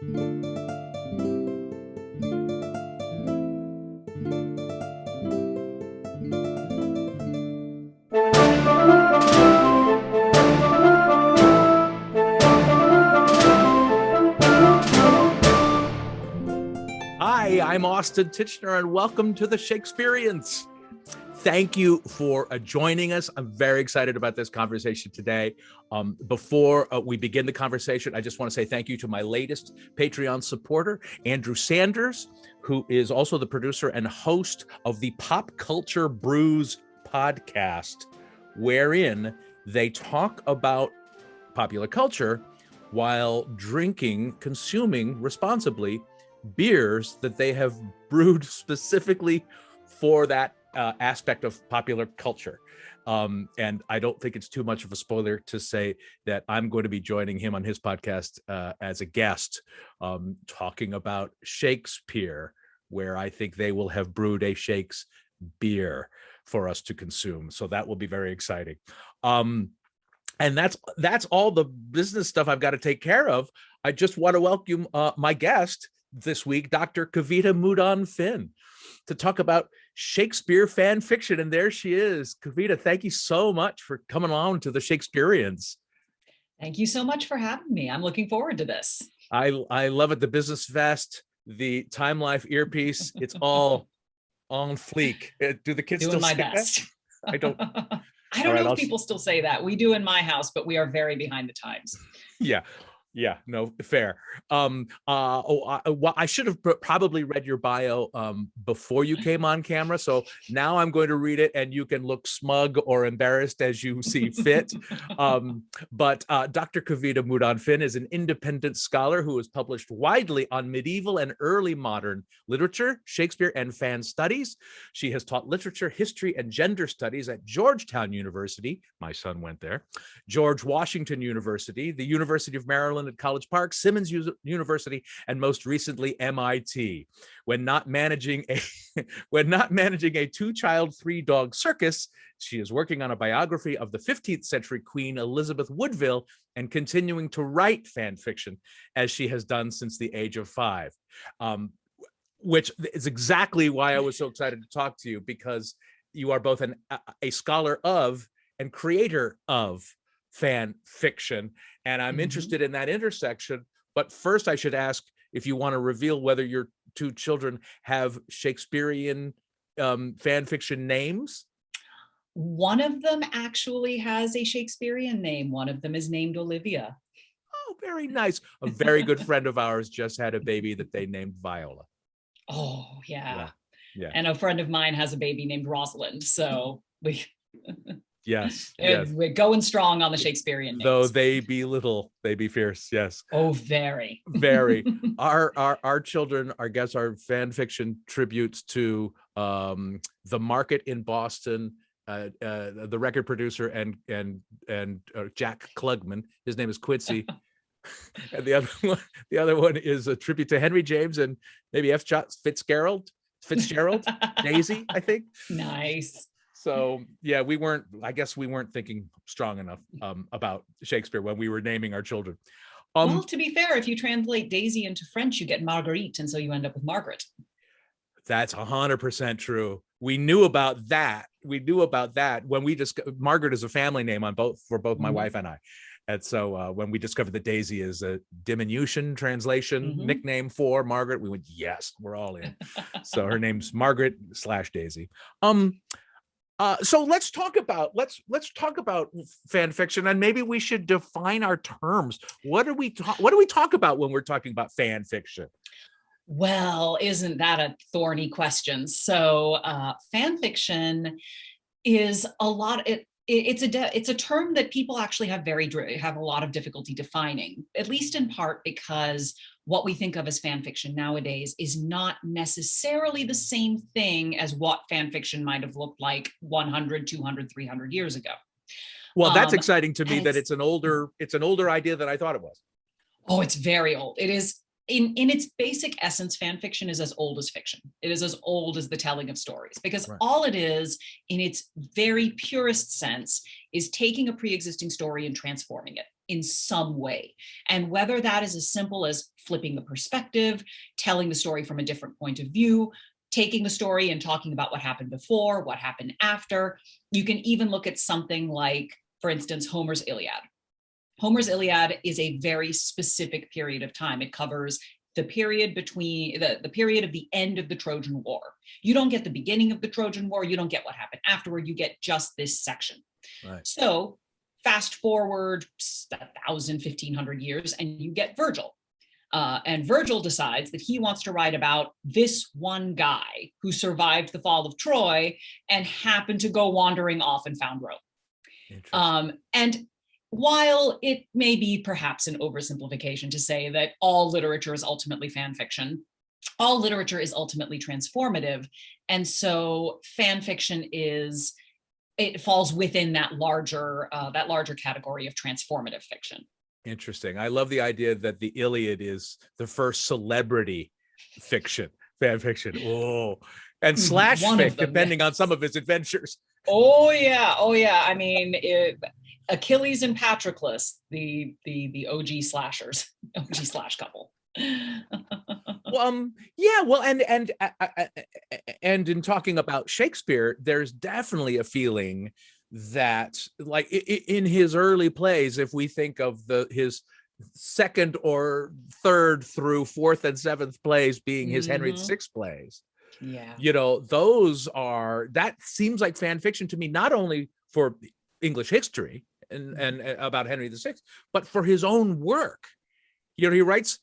Hi, I'm Austin Tichenor, and welcome to the Shakespeareance. Thank you for joining us. I'm very excited about this conversation today. Before we begin the conversation, I just want to say thank you to my latest Patreon supporter, Andrew Sanders, who is also the producer and host of the Pop Culture Brews podcast, wherein they talk about popular culture while consuming responsibly beers that they have brewed specifically for that aspect of popular culture. And I don't think it's too much of a spoiler to say that I'm going to be joining him on his podcast as a guest, talking about Shakespeare, where I think they will have brewed a Shakes beer for us to consume. So that will be very exciting. And that's all the business stuff I've got to take care of. I just want to welcome my guest this week, Dr. Kavita Mudan Finn, to talk about Shakespeare fan fiction. And there she is. Kavita, thank you so much for coming on to the Shakespeareans. Thank you so much for having me. I'm looking forward to this. I love it. The business vest, the Time Life earpiece, it's all on fleek. Do the kids doing still my say best? That? I don't know if people still say that. We do in my house, but we are very behind the times. Yeah, no, fair. I should have probably read your bio before you came on camera. So now I'm going to read it, and you can look smug or embarrassed as you see fit. But Dr. Kavita Mudan Finn is an independent scholar who has published widely on medieval and early modern literature, Shakespeare, and fan studies. She has taught literature, history, and gender studies at Georgetown University. My son went there. George Washington University, the University of Maryland at College Park, Simmons University, and most recently MIT. When not managing a two-child, three-dog circus, she is working on a biography of the 15th-century Queen Elizabeth Woodville and continuing to write fan fiction, as she has done since the age of 5. Which is exactly why I was so excited to talk to you, because you are both a scholar of and creator of fan fiction, and I'm interested in that intersection. But first, I should ask if you want to reveal whether your two children have Shakespearean fan fiction names. One of them actually has a Shakespearean name. One of them is named Olivia. Oh, very nice. A very good friend of ours just had a baby that they named Viola. Oh, yeah. Yeah. And a friend of mine has a baby named Rosalind. So we... Yes. We're going strong on the Shakespearean names. Though they be little, they be fierce. Yes. Oh, very. Our children, I guess, are fan fiction tributes to the Market in Boston, the record producer and Jack Klugman. His name is Quincy. And the other one is a tribute to Henry James and maybe F. Fitzgerald, Daisy, I think. Nice. So yeah, we weren't thinking strong enough about Shakespeare when we were naming our children. Well, to be fair, if you translate Daisy into French, you get Marguerite, and so you end up with Margaret. That's 100% true. We knew about that. When we discovered Margaret is a family name for both my wife and I. And so when we discovered that Daisy is a diminution translation nickname for Margaret, we went, yes, we're all in. So her name's Margaret/Daisy. So let's talk about fan fiction, and maybe we should define our terms. What do we talk about when we're talking about fan fiction? Well, isn't that a thorny question? So fan fiction is a lot. It's a term that people actually have a lot of difficulty defining, at least in part because what we think of as fan fiction nowadays is not necessarily the same thing as what fan fiction might have looked like 100, 200, 300 years ago. Well, that's exciting to me that it's an older idea than I thought it was. Oh, it's very old. It is. In its basic essence, fan fiction is as old as fiction. It is as old as the telling of stories, because all it is, in its very purest sense, is taking a pre-existing story and transforming it. in some way. And whether that is as simple as flipping the perspective, telling the story from a different point of view, taking the story and talking about what happened before, what happened after. You can even look at something like, for instance, Homer's Iliad. Homer's Iliad is a very specific period of time. It covers the period between the period of the end of the Trojan War. You don't get the beginning of the Trojan War. You don't get what happened afterward. You get just this section. Right. So fast forward 1,000, 1,500 years, and you get Virgil. And Virgil decides that he wants to write about this one guy who survived the fall of Troy and happened to go wandering off and found Rome. And while it may be perhaps an oversimplification to say that all literature is ultimately fan fiction, all literature is ultimately transformative. And so fan fiction it falls within that larger category of transformative fiction. Interesting. I love the idea that the Iliad is the first celebrity fiction, fan fiction. Oh, and slash fic, depending on some of his adventures. Oh yeah. I mean, Achilles and Patroclus, the OG slashers, OG slash couple. Well, and in talking about Shakespeare, there's definitely a feeling that, like, in his early plays, if we think of his second or third through fourth and seventh plays being his Henry VI plays, that seems like fan fiction to me, not only for English history and about Henry VI, but for his own work. He writes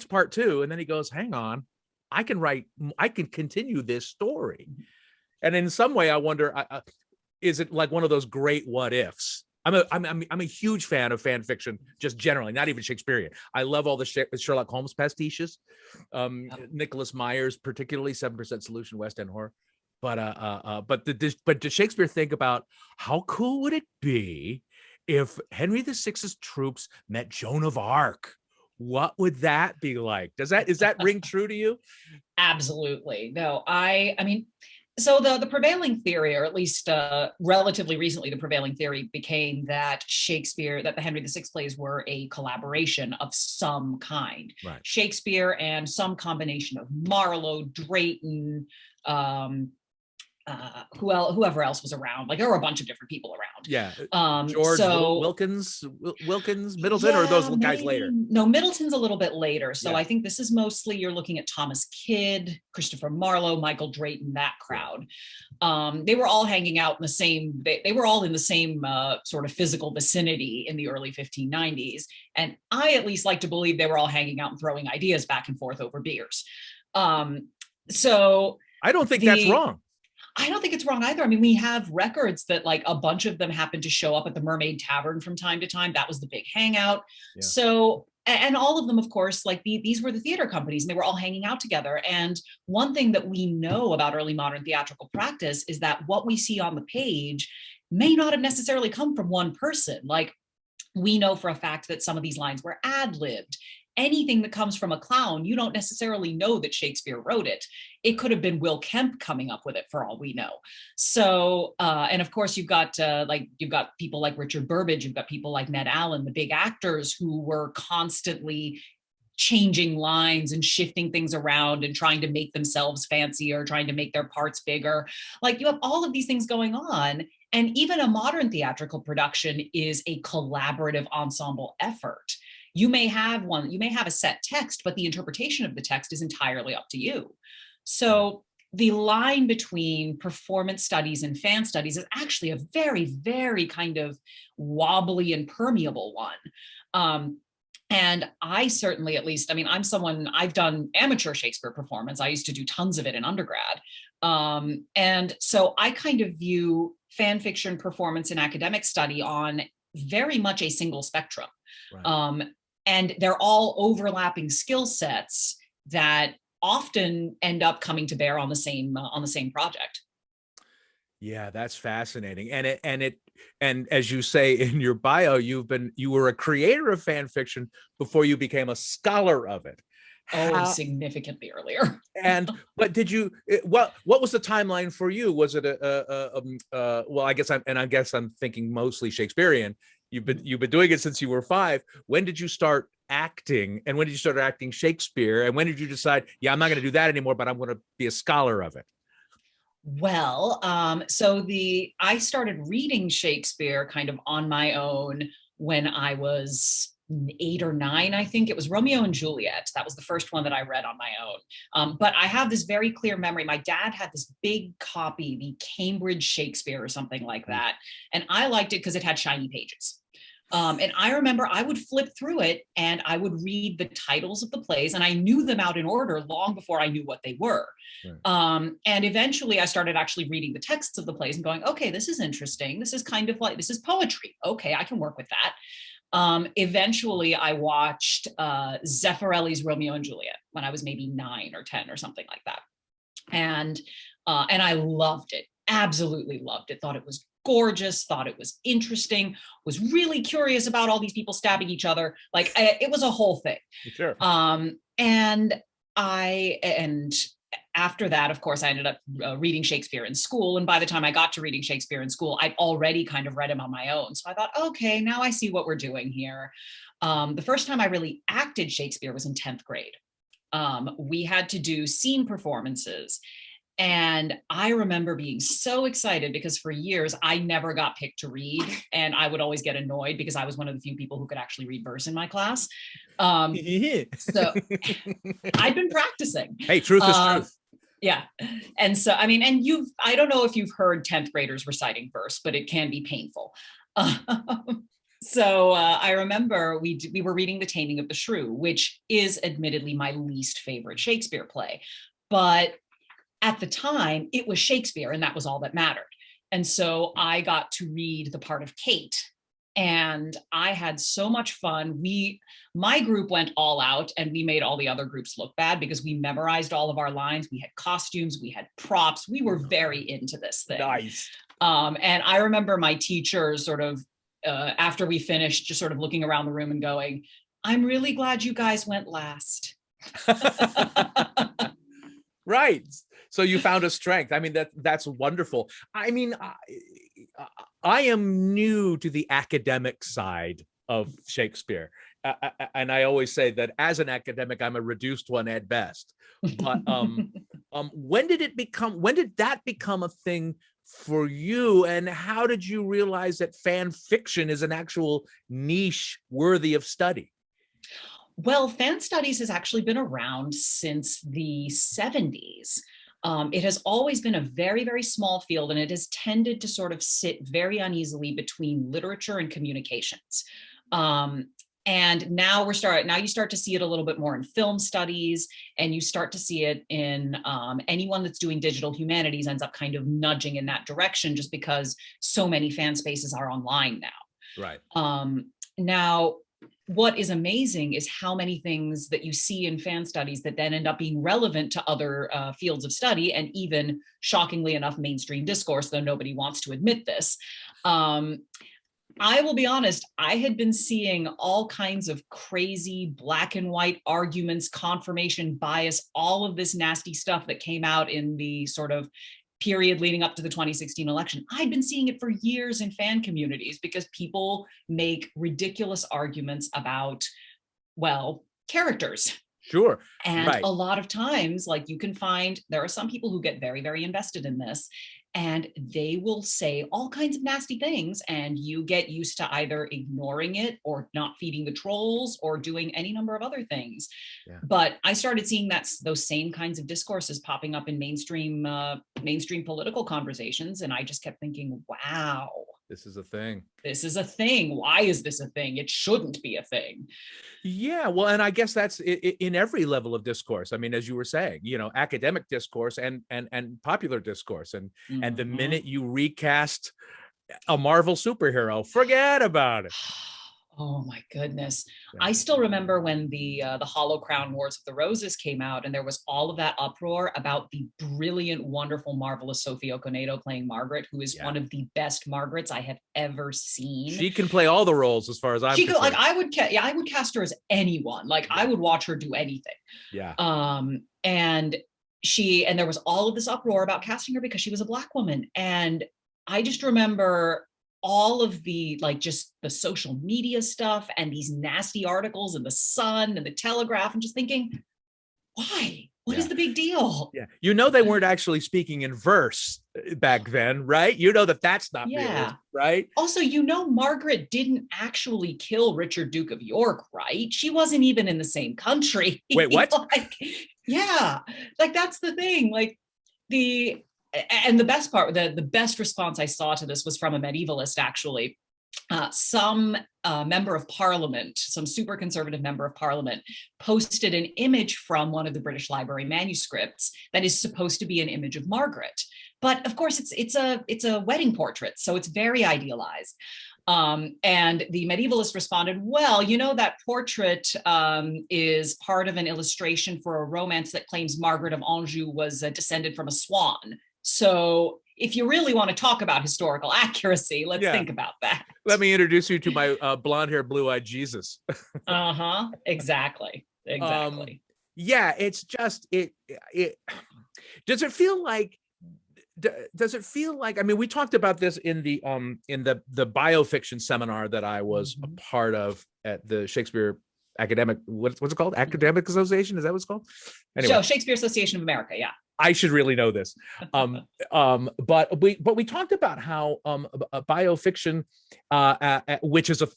part two, and then he goes, hang on, I can continue this story. And in some way, I wonder, is it like one of those great what ifs? I'm a huge fan of fan fiction, just generally, not even Shakespearean. I love all the Sherlock Holmes pastiches, Nicholas Myers, particularly 7% Solution, West End horror. But does Shakespeare think about how cool would it be if Henry VI's troops met Joan of Arc? What would that be like? Is that ring true to you? Absolutely. No, I mean, so the prevailing theory, or at least relatively recently, the prevailing theory became that the Henry VI plays were a collaboration of some kind. Right. Shakespeare and some combination of Marlowe, Drayton, whoever else was around. Like, there were a bunch of different people around. Yeah. George Wilkins, Middleton, or those guys later? No, Middleton's a little bit later. So yeah. I think this is mostly, you're looking at Thomas Kidd, Christopher Marlowe, Michael Drayton, that crowd. They were all hanging out in the same, they were all in the same sort of physical vicinity in the early 1590s. And I at least like to believe they were all hanging out and throwing ideas back and forth over beers. So I don't think that's wrong. I don't think it's wrong either. I mean, we have records that, like, a bunch of them happened to show up at the Mermaid Tavern from time to time. That was the big hangout. Yeah. So, and all of them, of course, like these were the theater companies, and they were all hanging out together. And one thing that we know about early modern theatrical practice is that what we see on the page may not have necessarily come from one person. Like, we know for a fact that some of these lines were ad-libbed. Anything that comes from a clown, you don't necessarily know that Shakespeare wrote it. It could have been Will Kemp coming up with it, for all we know. So, and of course, you've got people like Richard Burbage, you've got people like Ned Allen, the big actors who were constantly changing lines and shifting things around and trying to make themselves fancier, trying to make their parts bigger. Like, you have all of these things going on. And even a modern theatrical production is a collaborative ensemble effort. You may have a set text, but the interpretation of the text is entirely up to you. So the line between performance studies and fan studies is actually a very, very kind of wobbly and permeable one. And I certainly, at least, I mean, I've done amateur Shakespeare performance. I used to do tons of it in undergrad. And so I kind of view fan fiction performance and academic study on very much a single spectrum. Right. And they're all overlapping skill sets that often end up coming to bear on the same project. Yeah, that's fascinating. And as you say in your bio, you were a creator of fan fiction before you became a scholar of it. Significantly earlier. But did you? What was the timeline for you? Was it well? I guess I'm thinking mostly Shakespearean. you've been doing it since you were 5. When did you start acting, and when did you start acting Shakespeare, and when did you decide, yeah, I'm not going to do that anymore, but I'm going to be a scholar of it? Well, I started reading Shakespeare kind of on my own when I was 8 or 9, I think. It was Romeo and Juliet. That was the first one that I read on my own. But I have this very clear memory. My dad had this big copy, the Cambridge Shakespeare or something like that. And I liked it because it had shiny pages. And I remember I would flip through it and I would read the titles of the plays, and I knew them out in order long before I knew what they were. Right. And eventually I started actually reading the texts of the plays and going, okay, this is interesting. This is kind of like, this is poetry. Okay, I can work with that. Eventually I watched Zeffirelli's Romeo and Juliet when I was maybe 9 or 10 or something like that. And I loved it, absolutely loved it, thought it was gorgeous, thought it was interesting, was really curious about all these people stabbing each other. Like it was a whole thing. Sure. And after that, of course, I ended up reading Shakespeare in school. And by the time I got to reading Shakespeare in school, I'd already kind of read him on my own. So I thought, okay, now I see what we're doing here. The first time I really acted Shakespeare was in 10th grade. We had to do scene performances. And I remember being so excited because for years I never got picked to read, and I would always get annoyed because I was one of the few people who could actually read verse in my class. So I'd been practicing. Hey, truth is truth. Yeah. And so, I mean, I don't know if you've heard 10th graders reciting verse, but it can be painful. So I remember we were reading The Taming of the Shrew, which is admittedly my least favorite Shakespeare play. But at the time, it was Shakespeare, and that was all that mattered. And so I got to read the part of Kate, and I had so much fun. My group went all out, and we made all the other groups look bad because we memorized all of our lines. We had costumes, we had props. We were very into this thing. Nice. And I remember my teacher sort of, after we finished, just sort of looking around the room and going, "I'm really glad you guys went last." Right. So you found a strength. I mean, that's wonderful. I mean, I am new to the academic side of Shakespeare. And I always say that as an academic, I'm a reduced one at best. But when did that become a thing for you? And how did you realize that fan fiction is an actual niche worthy of study? Well, fan studies has actually been around since the 70s. It has always been a very, very small field, and it has tended to sort of sit very uneasily between literature and communications. And now you start to see it a little bit more in film studies, and you start to see it in anyone that's doing digital humanities ends up kind of nudging in that direction just because so many fan spaces are online now. Right. Now, what is amazing is how many things that you see in fan studies that then end up being relevant to other fields of study, and even, shockingly enough, mainstream discourse, though nobody wants to admit this. I will be honest, I had been seeing all kinds of crazy black and white arguments, confirmation bias, all of this nasty stuff that came out in the sort of period leading up to the 2016 election. I'd been seeing it for years in fan communities because people make ridiculous arguments about, well, characters. Sure. And right. A lot of times, like, you can find there are some people who get very, very invested in this, and they will say all kinds of nasty things, and you get used to either ignoring it or not feeding the trolls or doing any number of other things. Yeah. But I started seeing those same kinds of discourses popping up in mainstream political conversations, and I just kept thinking, wow. This is a thing. This is a thing. Why is this a thing? It shouldn't be a thing. Yeah, well, and I guess that's in every level of discourse. I mean, as you were saying, academic discourse and popular discourse, and the minute you recast a Marvel superhero, forget about it. Oh my goodness. I still remember when the Hollow Crown Wars of the Roses came out, and there was all of that uproar about the brilliant, wonderful, marvelous Sophie Okonedo playing Margaret, who is one of the best Margarets I have ever seen. She can play all the roles as far as I'm concerned. I would cast her as anyone. Like, I would watch her do anything. Yeah. And there was all of this uproar about casting her because she was a Black woman. And I just remember all of the, like, just the social media stuff and these nasty articles in the Sun and the Telegraph, and just thinking, why? What is the big deal? Yeah, they weren't actually speaking in verse back then, right? That's not realistic, right? Also, Margaret didn't actually kill Richard, Duke of York, right? She wasn't even in the same country. Wait, what? Like that's the thing. Like the best part, the best response I saw to this was from a medievalist, actually. Some member of parliament, some super conservative member of parliament, posted an image from one of the British Library manuscripts that is supposed to be an image of Margaret. But of course, it's a wedding portrait, so it's very idealized. And the medievalist responded, well, that portrait is part of an illustration for a romance that claims Margaret of Anjou was descended from a swan. So if you really want to talk about historical accuracy, let's think about that. Let me introduce you to my blonde hair, blue-eyed Jesus. Exactly. It's just, does it feel like, I mean, we talked about this in the biofiction seminar that I was a part of at the Shakespeare Academic, what's it called? Academic Association? Is that what it's called? Anyway. Shakespeare Association of America. Yeah. I should really know this. But we talked about how biofiction, which is a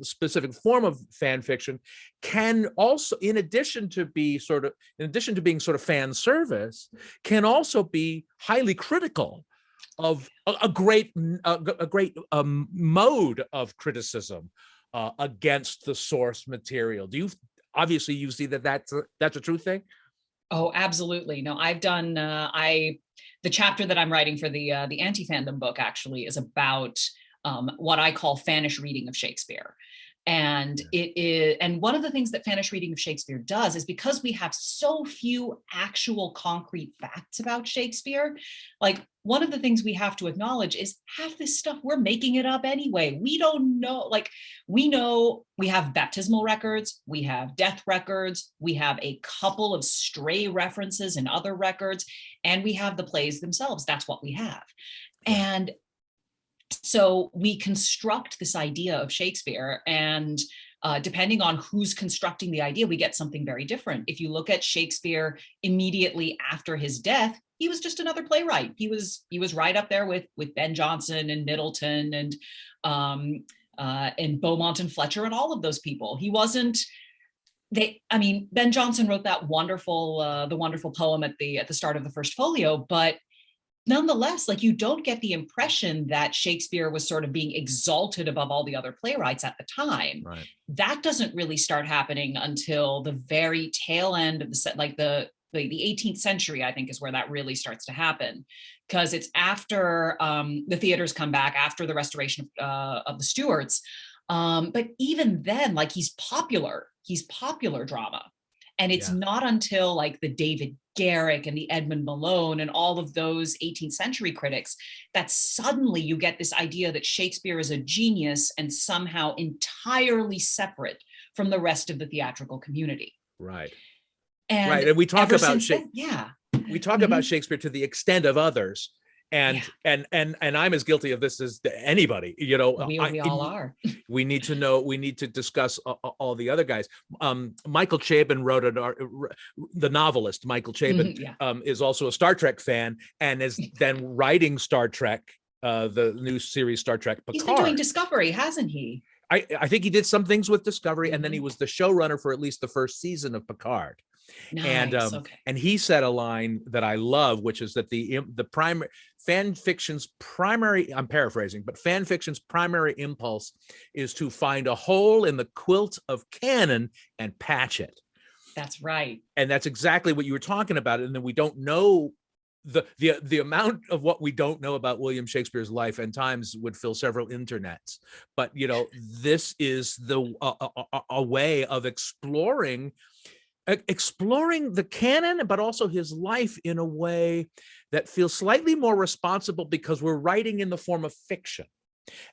specific form of fan fiction, can also, in addition to being sort of fan service, can also be highly critical of a great mode of criticism against the source material. Obviously you see that's a true thing? Oh, absolutely. No, I've done, the chapter that I'm writing for the anti-fandom book actually is about what I call fanish reading of Shakespeare. And one of the things that fanish reading of Shakespeare does is, because we have so few actual concrete facts about Shakespeare, like one of the things we have to acknowledge is half this stuff, we're making it up anyway. We don't know, like we know we have baptismal records, we have death records, we have a couple of stray references in other records, and we have the plays themselves. That's what we have. And so we construct this idea of Shakespeare, and depending on who's constructing the idea, we get something very different. If you look at Shakespeare immediately after his death, he was just another playwright. He was right up there with Ben Jonson and Middleton and Beaumont and Fletcher and all of those people. He wasn't. Ben Jonson wrote that the wonderful poem at the start of the first folio, but nonetheless, like, you don't get the impression that Shakespeare was sort of being exalted above all the other playwrights at the time. Right. That doesn't really start happening until the very tail end of the 18th century, I think, is where that really starts to happen, because it's after the theaters come back, after the restoration of the Stuarts. But even then, like, he's popular drama. And it's not until like the David Garrick and the Edmund Malone and all of those 18th century critics that suddenly you get this idea that Shakespeare is a genius and somehow entirely separate from the rest of the theatrical community. Right. And we talk about we talk about Shakespeare to the extent of others. And I'm as guilty of this as anybody, we all are. We need to discuss all the other guys. Michael Chabon wrote the novelist Michael Chabon is also a Star Trek fan and is then writing Star Trek, the new series Star Trek Picard. He's been doing Discovery, hasn't he? I think he did some things with Discovery, and then he was the showrunner for at least the first season of Picard. Nice. And he said a line that I love, which is that the primary fan fiction's primary, I'm paraphrasing, but fan fiction's primary impulse is to find a hole in the quilt of canon and patch it. That's right. And that's exactly what you were talking about. And then we don't know the amount of what we don't know about William Shakespeare's life and times would fill several internets. But this is a way of exploring the canon, but also his life in a way that feels slightly more responsible, because we're writing in the form of fiction,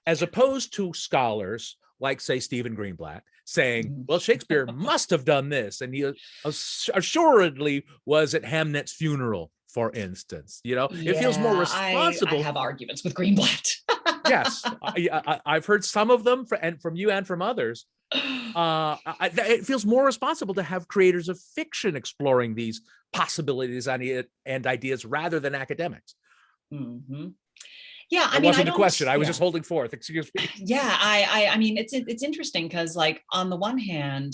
as opposed to scholars like, say, Stephen Greenblatt saying, well, Shakespeare must have done this, and he assuredly was at Hamlet's funeral, for instance. It feels more responsible. I have arguments with Greenblatt. Yes, I've heard some of them and from you and from others. It feels more responsible to have creators of fiction exploring these possibilities and ideas rather than academics. Mhm. Yeah, I That mean, I wasn't a don't, question. I was yeah. just holding forth. Excuse me. Yeah, I mean, it's interesting because, like, on the one hand,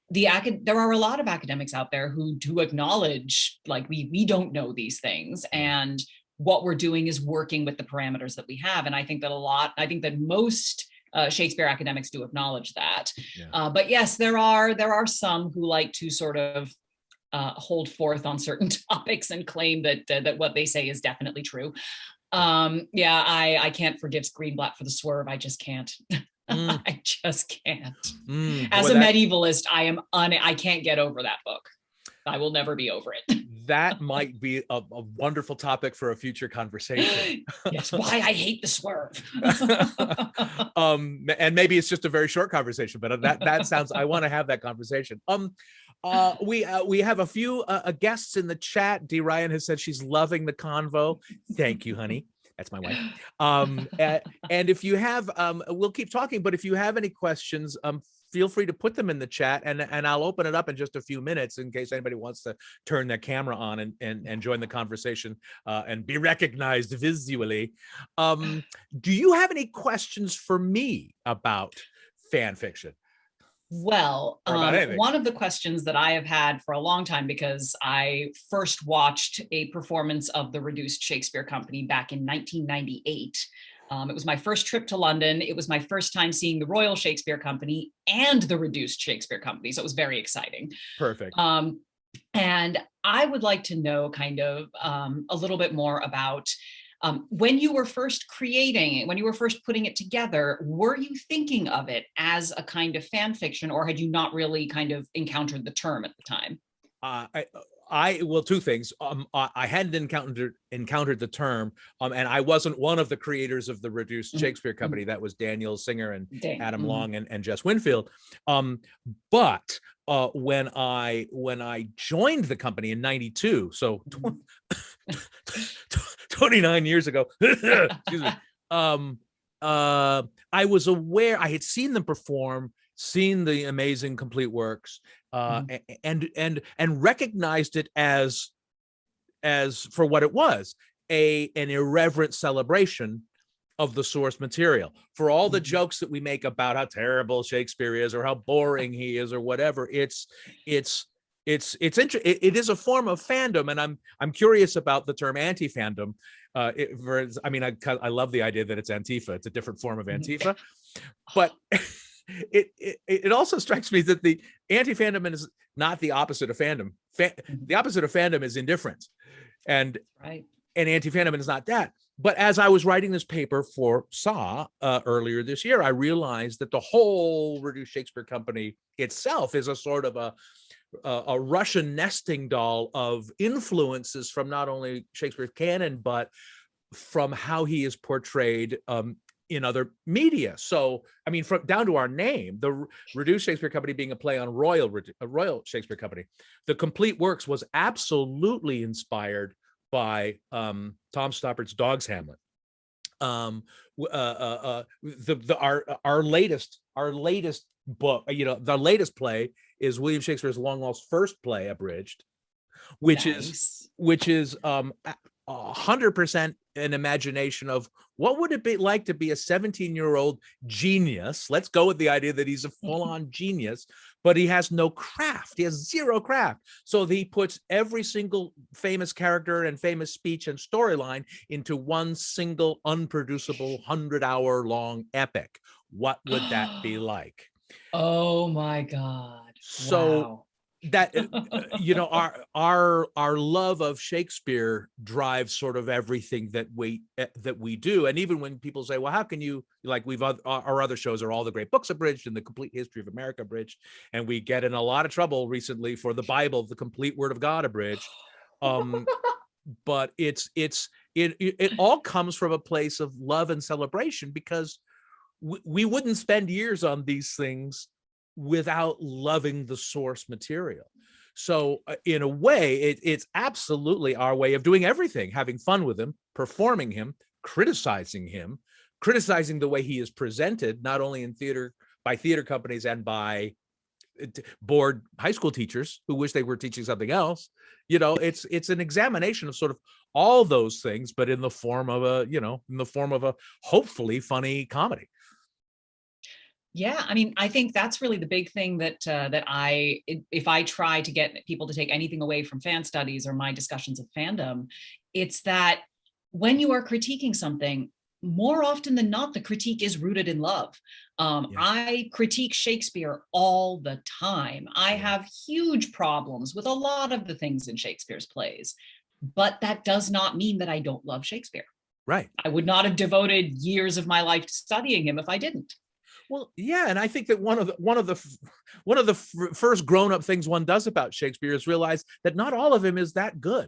there are a lot of academics out there who do acknowledge, like, we don't know these things, and what we're doing is working with the parameters that we have. And I think that most Shakespeare academics do acknowledge that. Yeah. But yes, there are some who like to sort of hold forth on certain topics and claim that what they say is definitely true. Yeah, I can't forgive Greenblatt for the swerve. I just can't. I just can't. As a medievalist, I can't get over that book. I will never be over it. That might be a wonderful topic for a future conversation. Yes, why I hate the swerve. And maybe it's just a very short conversation, but that sounds, I want to have that conversation. We have a few guests in the chat. Dee Ryan has said she's loving the convo. Thank you, honey. That's my wife. And if you have, we'll keep talking, but if you have any questions, feel free to put them in the chat, and I'll open it up in just a few minutes in case anybody wants to turn their camera on and join the conversation and be recognized visually. Do you have any questions for me about fan fiction? Well, one of the questions that I have had for a long time, because I first watched a performance of the Reduced Shakespeare Company back in 1998. It was my first trip to London. It was my first time seeing the Royal Shakespeare Company and the Reduced Shakespeare Company. So it was very exciting. Perfect. And I would like to know kind of a little bit more about when you were first creating it, when you were first putting it together, were you thinking of it as a kind of fan fiction, or had you not really kind of encountered the term at the time? Well, two things. I hadn't encountered the term, and I wasn't one of the creators of the Reduced Shakespeare Company. That was Daniel Singer and Adam Long and Jess Winfield. But when I joined the company in '92, so 29 years ago, excuse me. I was aware, I had seen them perform, seen the amazing complete works, and recognized it as for what it was, an irreverent celebration of the source material. For all the jokes that we make about how terrible Shakespeare is or how boring he is or whatever, it is a form of fandom, and I'm curious about the term anti-fandom. I mean, I love the idea that it's Antifa. It's a different form of Antifa, but it also strikes me that the anti-fandom is not the opposite of fandom. The opposite of fandom is indifference, and anti-fandom is not that. But as I was writing this paper for SAW earlier this year, I realized that the whole Reduced Shakespeare Company itself is a sort of a Russian nesting doll of influences from not only Shakespeare's canon, but from how he is portrayed in other media. So, I mean, from down to our name, the Reduced Shakespeare Company being a play on Royal Shakespeare Company, the complete works was absolutely inspired by Tom Stoppard's Dog's Hamlet. Our latest book, the latest play is William Shakespeare's Long Lost First play, abridged, which is 100% an imagination of what would it be like to be a 17-year-old genius. Let's go with the idea that he's a full-on genius, but he has no craft. He has zero craft. So he puts every single famous character and famous speech and storyline into one single unproducible 100-hour long epic. What would that be like? Oh my God. So wow. That our love of Shakespeare drives sort of everything that we do. And even when people say, well, how can you, like, our other shows are All the Great Books abridged and The Complete History of America abridged, and we get in a lot of trouble recently for the Bible, The Complete Word of God abridged. But it all comes from a place of love and celebration, because we wouldn't spend years on these things without loving the source material. So in a way, it's absolutely our way of doing everything, having fun with him, performing him, criticizing him, criticizing the way he is presented, not only in theater, by theater companies and by bored high school teachers who wish they were teaching something else. It's an examination of sort of all those things, but in the form of a hopefully funny comedy. Yeah, I mean, I think that's really the big thing that if I try to get people to take anything away from fan studies or my discussions of fandom, it's that when you are critiquing something, more often than not, the critique is rooted in love. I critique Shakespeare all the time. I have huge problems with a lot of the things in Shakespeare's plays, but that does not mean that I don't love Shakespeare. Right. I would not have devoted years of my life to studying him if I didn't. Well, yeah, and I think that one of the first grown-up things one does about Shakespeare is realize that not all of him is that good.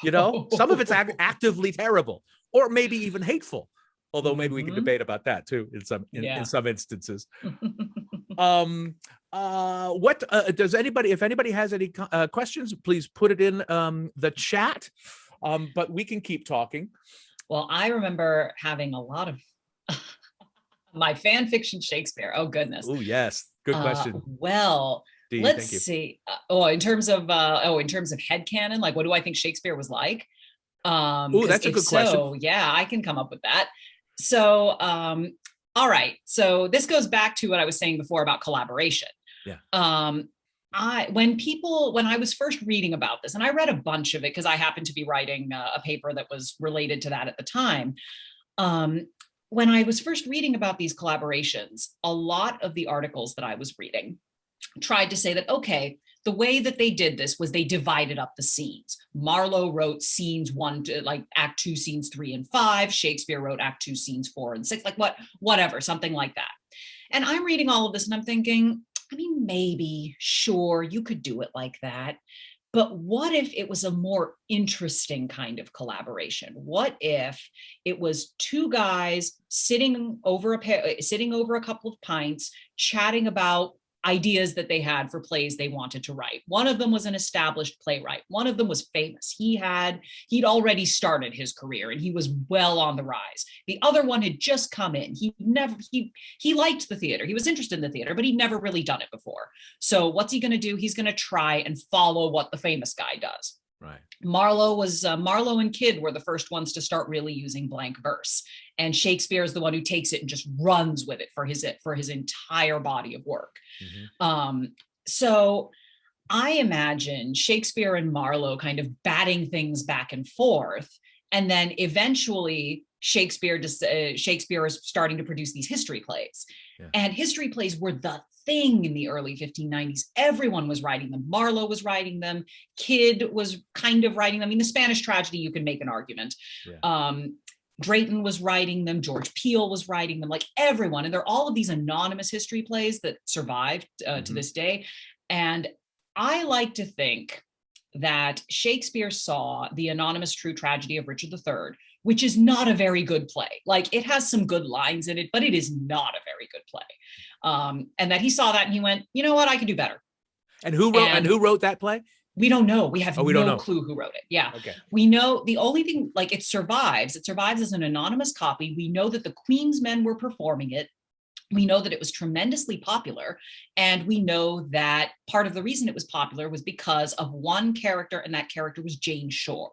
No. Some of it's actively terrible, or maybe even hateful. Although maybe we can debate about that too in some instances. What does anybody? If anybody has any questions, please put it in the chat. But we can keep talking. Well, I remember having a lot of my fan fiction Shakespeare. Oh goodness. Oh yes, good question. Well, let's see. In terms of headcanon, like what do I think Shakespeare was like? That's a good question. Yeah, I can come up with that. So, all right. So this goes back to what I was saying before about collaboration. Yeah. When I was first reading about this, and I read a bunch of it because I happened to be writing a paper that was related to that at the time. When I was first reading about these collaborations, a lot of the articles that I was reading tried to say that, okay, the way that they did this was they divided up the scenes. Marlowe wrote scenes 1 to like act 2, scenes 3 and 5. Shakespeare wrote act 2, scenes 4 and 6, like whatever, something like that. And I'm reading all of this and I'm thinking, I mean, maybe, sure, you could do it like that. But what if it was a more interesting kind of collaboration? What if it was two guys sitting over a couple of pints, chatting about ideas that they had for plays they wanted to write? One of them was an established playwright. One of them was famous. He'd already started his career and he was well on the rise. The other one had just come in. He liked the theater. He was interested in the theater, but he'd never really done it before. So what's he going to do? He's going to try and follow what the famous guy does. Right. Marlowe and Kidd were the first ones to start really using blank verse, and Shakespeare is the one who takes it and just runs with it for his entire body of work. Mm-hmm. So I imagine Shakespeare and Marlowe kind of batting things back and forth, and then eventually Shakespeare is starting to produce these history plays, and history plays were the thing in the early 1590s. Everyone was writing them. Marlowe was writing them. Kidd was kind of writing them. I mean, the Spanish tragedy, you can make an argument. Drayton was writing them. George Peele was writing them, like everyone. And there are all of these anonymous history plays that survived to this day. And I like to think that Shakespeare saw the anonymous true tragedy of Richard III, which is not a very good play. Like, it has some good lines in it, but it is not a very good play. And that he saw that and he went, you know what, I can do better. And who wrote that play? We don't know. We have no clue who wrote it. Yeah. Okay. We know the only thing, like, it survives as an anonymous copy. We know that the Queen's men were performing it. We know that it was tremendously popular. And we know that part of the reason it was popular was because of one character, and that character was Jane Shore.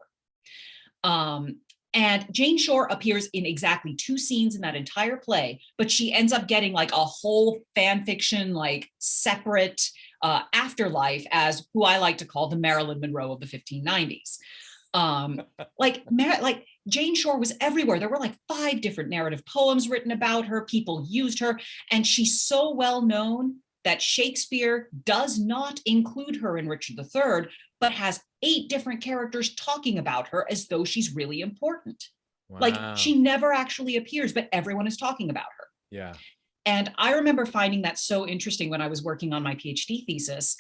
And Jane Shore appears in exactly 2 scenes in that entire play, but she ends up getting like a whole fan fiction, like separate afterlife as who I like to call the Marilyn Monroe of the 1590s. Like Jane Shore was everywhere. There were like 5 different narrative poems written about her. People used her, and she's so well known that Shakespeare does not include her in Richard III, but has 8 different characters talking about her as though she's really important. Wow. Like, she never actually appears, but everyone is talking about her. Yeah. And I remember finding that so interesting when I was working on my PhD thesis,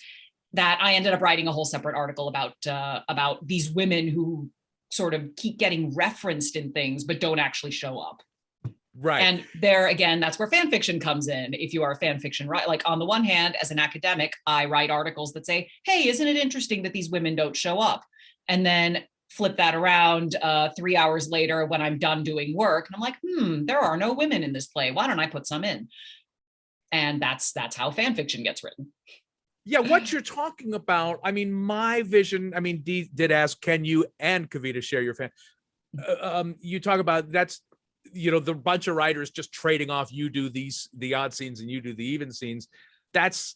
that I ended up writing a whole separate article about these women who sort of keep getting referenced in things, but don't actually show up. Right. And there again, that's where fan fiction comes in. If you are a fan fiction, right? Like, on the one hand, as an academic, I write articles that say, hey, isn't it interesting that these women don't show up? And then flip that around 3 hours later when I'm done doing work, and I'm like, there are no women in this play. Why don't I put some in? And that's how fan fiction gets written. Yeah, what you're talking about, I mean, my vision, I mean, Dee did ask, can you and Kavita share your fan? You talk about that's, the bunch of writers just trading off, you do the odd scenes and you do the even scenes. That's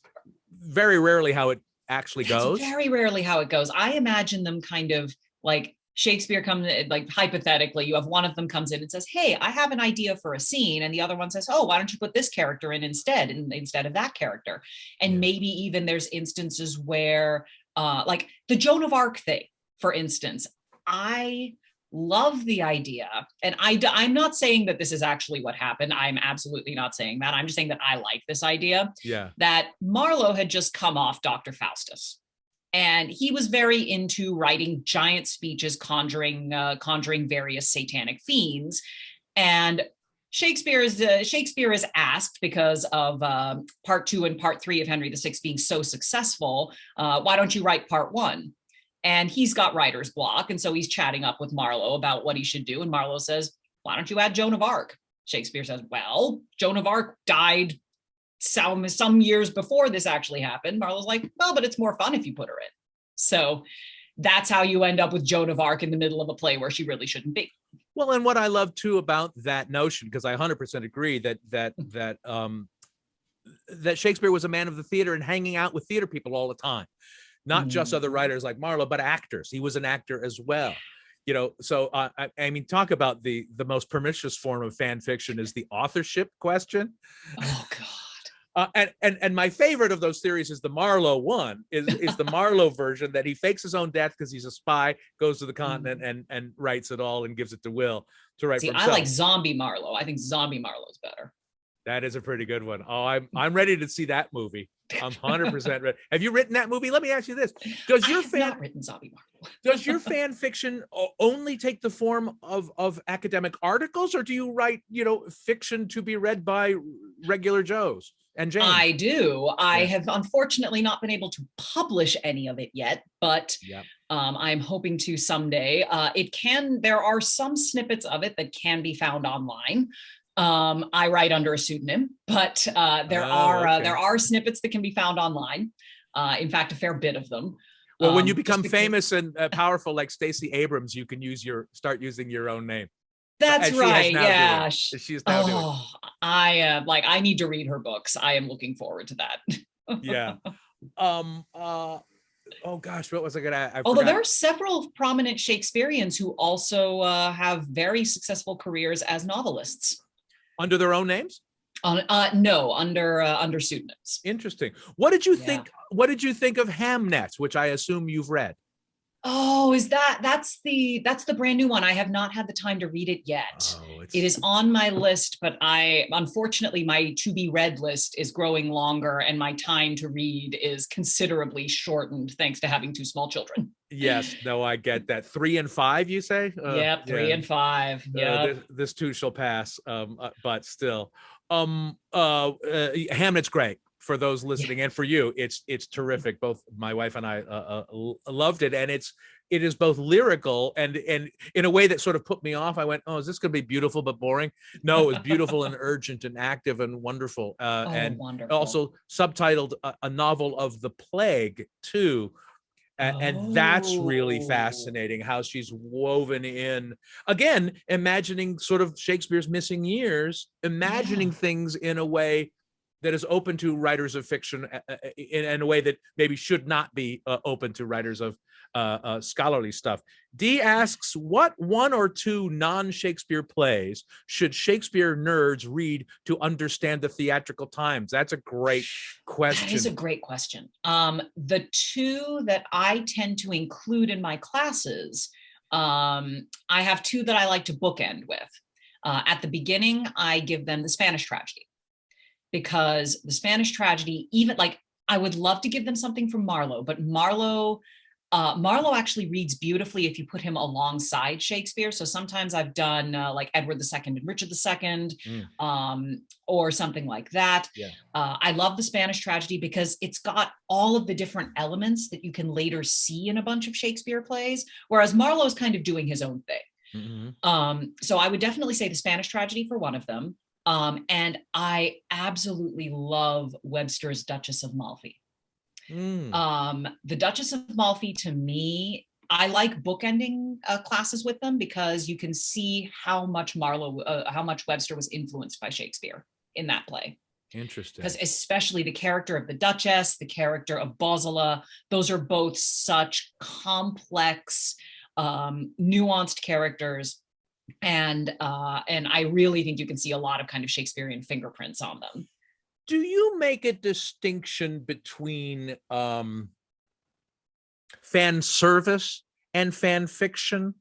very rarely how it actually goes. That's very rarely how it goes. I imagine them kind of like Shakespeare comes, like hypothetically, you have one of them comes in and says, hey, I have an idea for a scene. And the other one says, oh, why don't you put this character in instead of that character? And maybe even there's instances where like the Joan of Arc thing, for instance, I love the idea. And I'm not saying that this is actually what happened. I'm absolutely not saying that. I'm just saying that I like this idea. Yeah. That Marlowe had just come off Dr. Faustus. And he was very into writing giant speeches, conjuring various satanic fiends. And Shakespeare is asked, because of part 2 and part 3 of Henry VI being so successful, why don't you write part 1? And he's got writer's block. And so he's chatting up with Marlowe about what he should do. And Marlowe says, why don't you add Joan of Arc? Shakespeare says, well, Joan of Arc died some years before this actually happened. Marlowe's like, well, but it's more fun if you put her in. So that's how you end up with Joan of Arc in the middle of a play where she really shouldn't be. Well, and what I love too about that notion, because I 100% agree that Shakespeare was a man of the theater and hanging out with theater people all the time, not just other writers like Marlowe, but actors. He was an actor as well. So I mean, talk about the most pernicious form of fan fiction is the authorship question. Oh God. And my favorite of those theories is the Marlowe one, is the Marlowe version, that he fakes his own death because he's a spy, goes to the continent and writes it all and gives it to Will to write for himself. I like Zombie Marlowe. I think Zombie Marlowe's better. That is a pretty good one. Oh, I'm ready to see that movie. I'm 100% ready. Have you written that movie? Let me ask you this: Does your not written Zombie Marlowe? Does your fan fiction only take the form of academic articles, or do you write, fiction to be read by regular Joes and James? I do. I have unfortunately not been able to publish any of it yet, but I'm hoping to someday. There are some snippets of it that can be found online. I write under a pseudonym, but there are snippets that can be found online. In fact, a fair bit of them. Well, when you become famous and powerful like Stacey Abrams, you can start using your own name. That's right. Yeah, she's now doing. I need to read her books. I am looking forward to that. Yeah. Oh gosh, what was I gonna? Although there are several prominent Shakespeareans who also have very successful careers as novelists. Under their own names? No, under pseudonyms. Interesting. What did you think? What did you think of Hamnet, which I assume you've read? Oh, that's the brand new one. I have not had the time to read it yet. It is on my list, but unfortunately my to be read list is growing longer and my time to read is considerably shortened thanks to having 2 small children. Yes, no, I get that. 3 and 5, you say? Yep, 3 and 5. Yeah. This too shall pass. But still, Hamlet's great. For those listening and for you, it's terrific. Both my wife and I loved it, and it is both lyrical and in a way that sort of put me off. I went, oh, is this going to be beautiful but boring? No, it was beautiful and urgent and active and wonderful. And wonderful. Also subtitled a novel of the plague too. And that's really fascinating how she's woven in, again, imagining sort of Shakespeare's missing years, imagining things in a way that is open to writers of fiction in a way that maybe should not be open to writers of scholarly stuff. Dee asks, what 1 or 2 non-Shakespeare plays should Shakespeare nerds read to understand the theatrical times? That's a great question. That is a great question. The 2 that I tend to include in my classes, I have 2 that I like to bookend with. At the beginning, I give them the Spanish tragedy. Because the Spanish tragedy, even like I would love to give them something from Marlowe, but Marlowe Marlowe actually reads beautifully if you put him alongside Shakespeare. So sometimes I've done like Edward II and Richard II, or something like that. Yeah. I love the Spanish tragedy because it's got all of the different elements that you can later see in a bunch of Shakespeare plays, whereas Marlowe's kind of doing his own thing. So I would definitely say the Spanish tragedy for one of them. And I absolutely love Webster's Duchess of Malfi. The Duchess of Malfi, to me, I like bookending classes with them because you can see how much Webster was influenced by Shakespeare in that play. Interesting. Because especially the character of the Duchess, the character of Bosala, those are both such complex, nuanced characters. And I really think you can see a lot of kind of Shakespearean fingerprints on them. Do you make a distinction between fan service and fan fiction?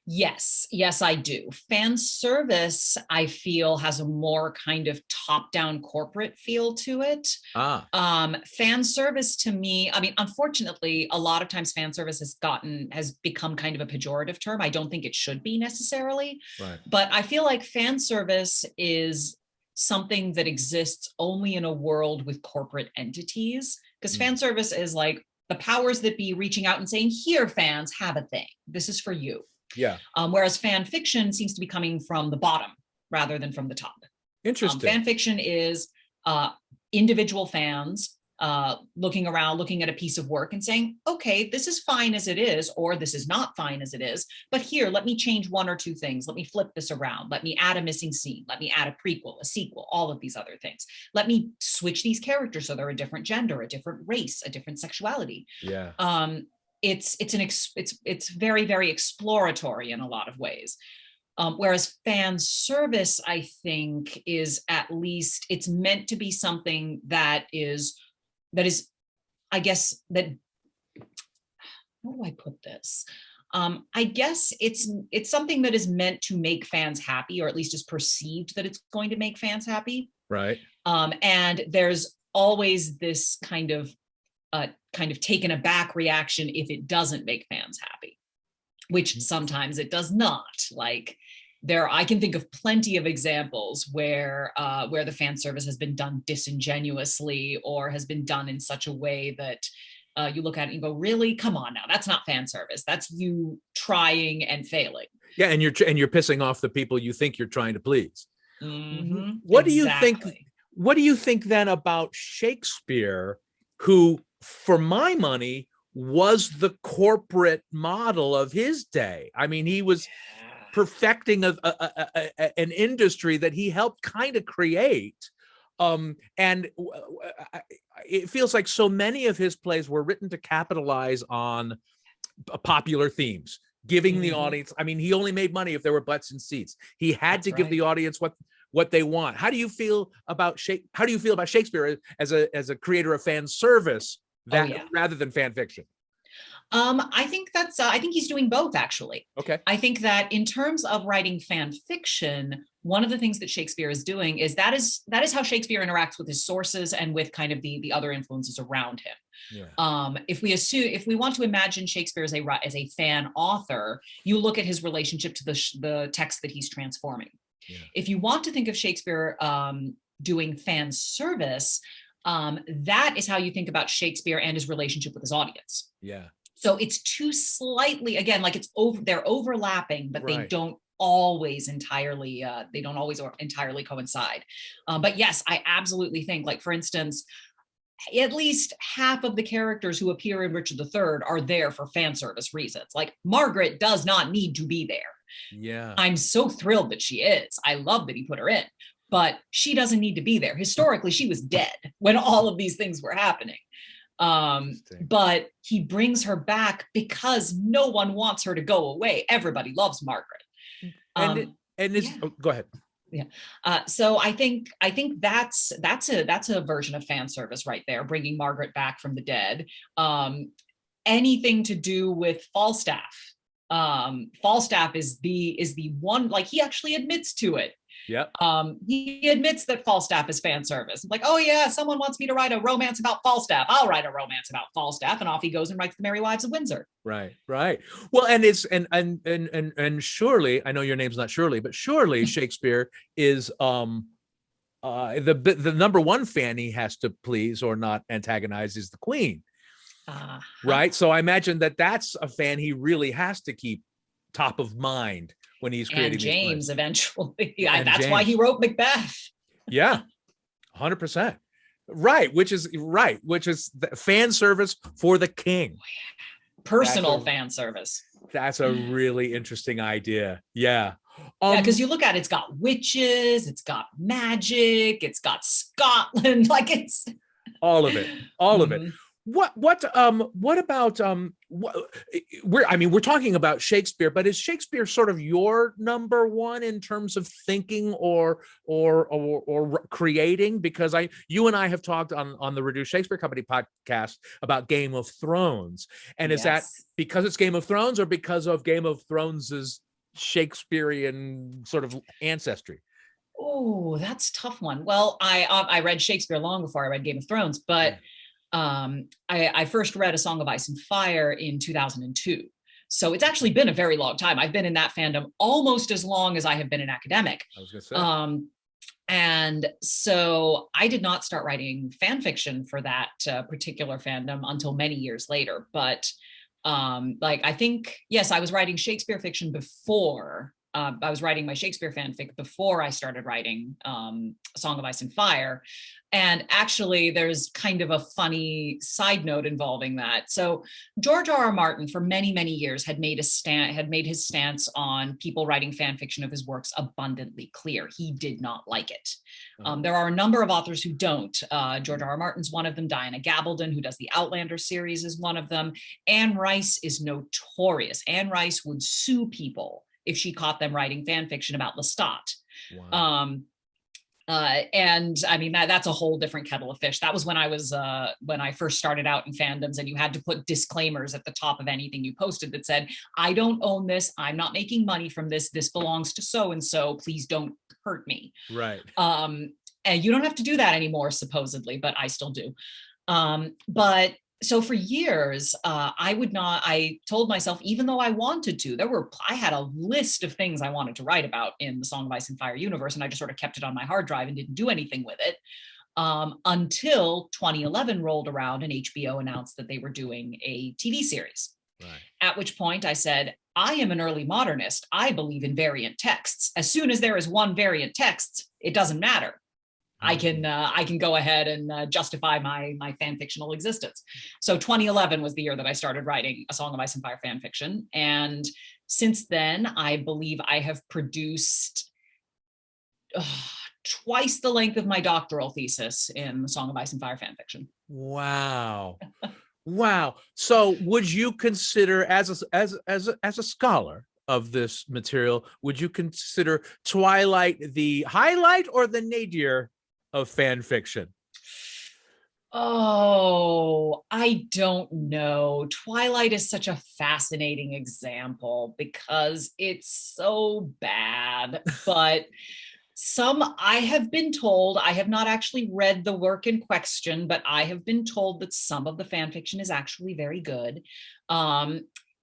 Yes, I do. Fan service, I feel, has a more kind of top-down corporate feel to it. Fan service to me, I mean, unfortunately, a lot of times fan service has become kind of a pejorative term. I don't think it should be necessarily. Right. But I feel like fan service is something that exists only in a world with corporate entities, because fan service is like the powers that be reaching out and saying, here, fans, have a thing. This is for you. Yeah. Whereas fan fiction seems to be coming from the bottom rather than from the top. Interesting. Fan fiction is individual fans looking around, looking at a piece of work and saying, okay, this is fine as it is, or this is not fine as it is, but here, let me change one or two things. Let me flip this around. Let me add a missing scene. Let me add a prequel, a sequel, all of these other things. Let me switch these characters so they're a different gender, a different race, a different sexuality. Yeah. It's very, very exploratory in a lot of ways. Whereas fan service, I think, is at least, it's meant to be something that is, I guess, that, how do I put this? I guess it's something that is meant to make fans happy, or at least is perceived that it's going to make fans happy. Right. And there's always this kind of taken aback reaction if it doesn't make fans happy, which sometimes it does not. Like I can think of plenty of examples where the fan service has been done disingenuously or has been done in such a way that you look at it and go, really? Come on now, that's not fan service. That's you trying and failing. Yeah, and you're pissing off the people you think you're trying to please. Mm-hmm. What do you think? What do you think then about Shakespeare, who, for my money, was the corporate model of his day? I mean, he was perfecting an industry that he helped kind of create. And it feels like so many of his plays were written to capitalize on popular themes, giving the audience, I mean, he only made money if there were butts in seats. He had to give the audience what they want. How do you feel about Shakespeare as a creator of fan service rather than fan fiction? I think I think he's doing both, actually. Okay. I think that in terms of writing fan fiction, one of the things that Shakespeare is doing is that is how Shakespeare interacts with his sources and with kind of the other influences around him. Yeah. If we want to imagine Shakespeare as a fan author, you look at his relationship to the text that he's transforming. Yeah. If you want to think of Shakespeare doing fan service, that is how you think about Shakespeare and his relationship with his audience. Yeah. So it's two slightly, again, like they're overlapping, but they don't always entirely coincide. But yes, I absolutely think, like, for instance, at least half of the characters who appear in Richard III are there for fan service reasons. Like, Margaret does not need to be there. Yeah. I'm so thrilled that she is. I love that he put her in, but she doesn't need to be there. Historically, she was dead when all of these things were happening. But he brings her back because no one wants her to go away. Everybody loves Margaret. Go ahead. Yeah. So I think that's a version of fan service right there, bringing Margaret back from the dead. Anything to do with Falstaff. Falstaff is the one, like, he actually admits to it. Yep. He admits that Falstaff is fan service. Like, oh yeah, someone wants me to write a romance about Falstaff. I'll write a romance about Falstaff, and off he goes and writes The Merry Wives of Windsor. Right, right. Well, and it's and surely, I know your name's not Shirley, but surely Shakespeare is the number one fan he has to please or not antagonize is the Queen. Right. So I imagine that that's a fan he really has to keep top of mind when he's creating and James these eventually. And That's James. why he wrote Macbeth. Yeah, 100%. Right, which is fan service for the king. Personal fan service. That's a really interesting idea. Yeah. Yeah, because you look at it, it's got witches, it's got magic, it's got Scotland, like it's all of it. What about we're talking about Shakespeare, but is Shakespeare sort of your number one in terms of thinking or creating? Because you and I have talked on the Reduced Shakespeare Company podcast about Game of Thrones, and is that because it's Game of Thrones or because of Game of Thrones's Shakespearean sort of ancestry? Oh, that's a tough one. Well, I read Shakespeare long before I read Game of Thrones, but I first read A Song of Ice and Fire in 2002. So it's actually been a very long time. I've been in that fandom almost as long as I have been an academic. I was going to say. And so I did not start writing fan fiction for that particular fandom until many years later. But I think, yes, I was writing Shakespeare fiction before. I was writing my Shakespeare fanfic before I started writing A Song of Ice and Fire. And actually, there's kind of a funny side note involving that. So George R.R. Martin, for many, many years, had made his stance on people writing fan fiction of his works abundantly clear. He did not like it. There are a number of authors who don't. George R.R. Martin's one of them. Diana Gabaldon, who does the Outlander series, is one of them. Anne Rice is notorious. Anne Rice would sue people if she caught them writing fan fiction about Lestat. Wow. And I mean, that's a whole different kettle of fish. That was when I first started out in fandoms, and you had to put disclaimers at the top of anything you posted that said, I don't own this. I'm not making money from this. This belongs to so-and-so. Please don't hurt me. Right. And you don't have to do that anymore, supposedly, but I still do. But so for years, I told myself, even though I wanted to, I had a list of things I wanted to write about in the Song of Ice and Fire universe, and I just sort of kept it on my hard drive and didn't do anything with it until 2011 rolled around and HBO announced that they were doing a TV series. Right. At which point I said, I am an early modernist. I believe in variant texts. As soon as there is one variant text, it doesn't matter. I can go ahead and justify my fan fictional existence. So 2011 was the year that I started writing A Song of Ice and Fire fan fiction. And since then, I believe I have produced twice the length of my doctoral thesis in The Song of Ice and Fire fan fiction. Wow. Wow. So would you consider, as a scholar of this material, would you consider Twilight the highlight or the nadir of fan fiction? Oh, I don't know. Twilight is such a fascinating example because it's so bad, but I have been told, I have not actually read the work in question, but I have been told that some of the fan fiction is actually very good.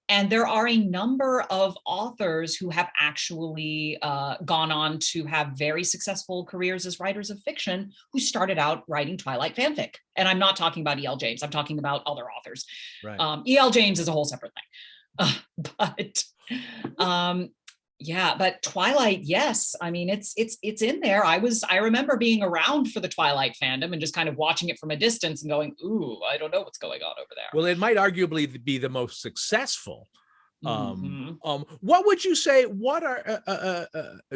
And there are a number of authors who have actually gone on to have very successful careers as writers of fiction who started out writing Twilight fanfic. And I'm not talking about E.L. James. I'm talking about other authors. Right. E.L. James is a whole separate thing. But Twilight, yes. I mean, it's in there. I remember being around for the Twilight fandom and just kind of watching it from a distance and going, ooh, I don't know what's going on over there. Well, it might arguably be the most successful. What would you say? What are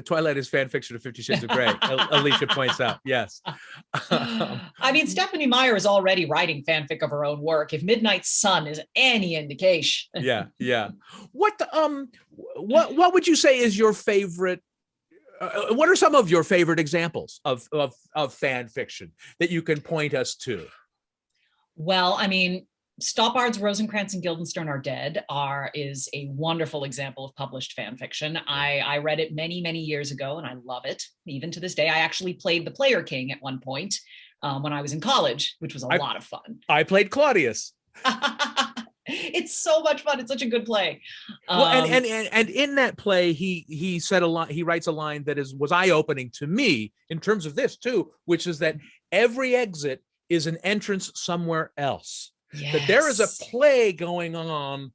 Twilight is fan fiction of 50 Shades of Grey? Alicia points out. Yes. I mean, Stephanie Meyer is already writing fanfic of her own work. If Midnight Sun is any indication. Yeah. What would you say is your favorite? What are some of your favorite examples of fan fiction that you can point us to? Well, I mean, Stoppard's Rosencrantz and Guildenstern Are Dead is a wonderful example of published fan fiction. I read it many, many years ago, and I love it. Even to this day, I actually played the Player King at one point when I was in college, which was a lot of fun. I played Claudius. It's so much fun. It's such a good play. Well, and in that play, he said a line. He writes a line that was eye-opening to me in terms of this too, which is that every exit is an entrance somewhere else. Yes. That there is a play going on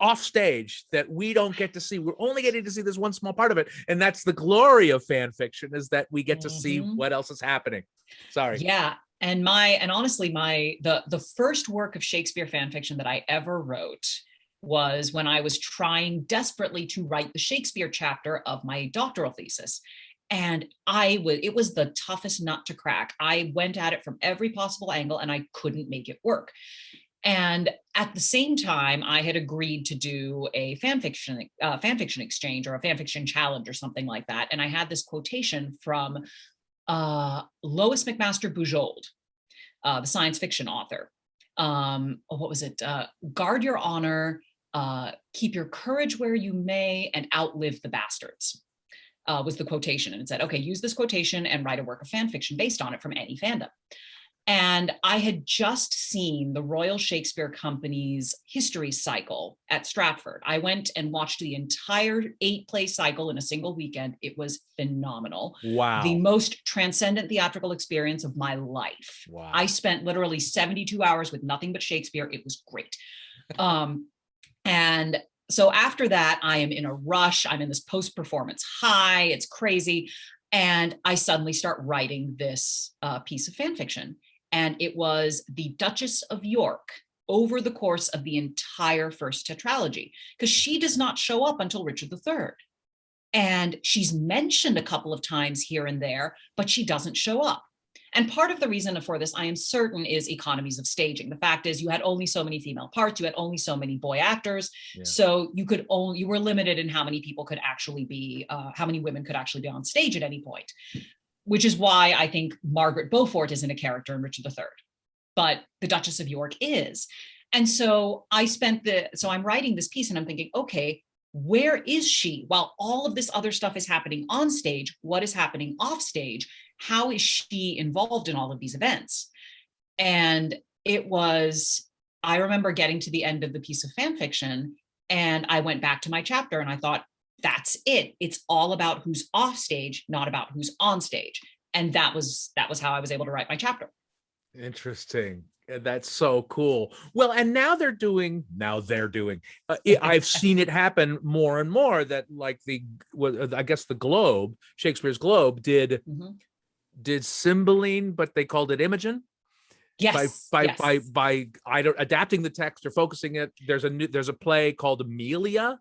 off stage that we don't get to see. We're only getting to see this one small part of it, and that's the glory of fan fiction, is that we get to see what else is happening. Sorry. Yeah. And honestly, the first work of Shakespeare fan fiction that I ever wrote was when I was trying desperately to write the Shakespeare chapter of my doctoral thesis. And it was the toughest nut to crack. I went at it from every possible angle and I couldn't make it work. And at the same time, I had agreed to do a fan fiction exchange or a fan fiction challenge or something like that. And I had this quotation from Lois McMaster Bujold, the science fiction author. What was it? Guard your honor, keep your courage where you may, and outlive the bastards. Was the quotation. And it said, okay, use this quotation and write a work of fan fiction based on it from any fandom. And I had just seen the Royal Shakespeare Company's history cycle at Stratford. I went and watched the entire 8-play cycle in a single weekend. It was phenomenal. Wow. The most transcendent theatrical experience of my life. Wow. I spent literally 72 hours with nothing but Shakespeare. It was great. And so after that, I am in a rush. I'm in this post-performance high. It's crazy. And I suddenly start writing this piece of fan fiction. And it was the Duchess of York over the course of the entire first tetralogy, because she does not show up until Richard III. And she's mentioned a couple of times here and there, but she doesn't show up. And part of the reason for this, I am certain, is economies of staging. The fact is, you had only so many female parts, you had only so many boy actors, so you were limited in how many people could actually be, how many women could actually be on stage at any point. Which is why I think Margaret Beaufort isn't a character in Richard III, but the Duchess of York is. And so I'm writing this piece and I'm thinking, okay, where is she? While all of this other stuff is happening on stage, what is happening off stage? How is she involved in all of these events? And I remember getting to the end of the piece of fan fiction and I went back to my chapter and I thought, that's it. It's all about who's off stage, not about who's on stage. And that was how I was able to write my chapter. Interesting. That's so cool. Well, and now they're doing, I've seen it happen more and more that, like, I guess the Globe, Shakespeare's Globe did Cymbeline, but they called it Imogen. Yes. By adapting the text or focusing it. There's a play called Amelia,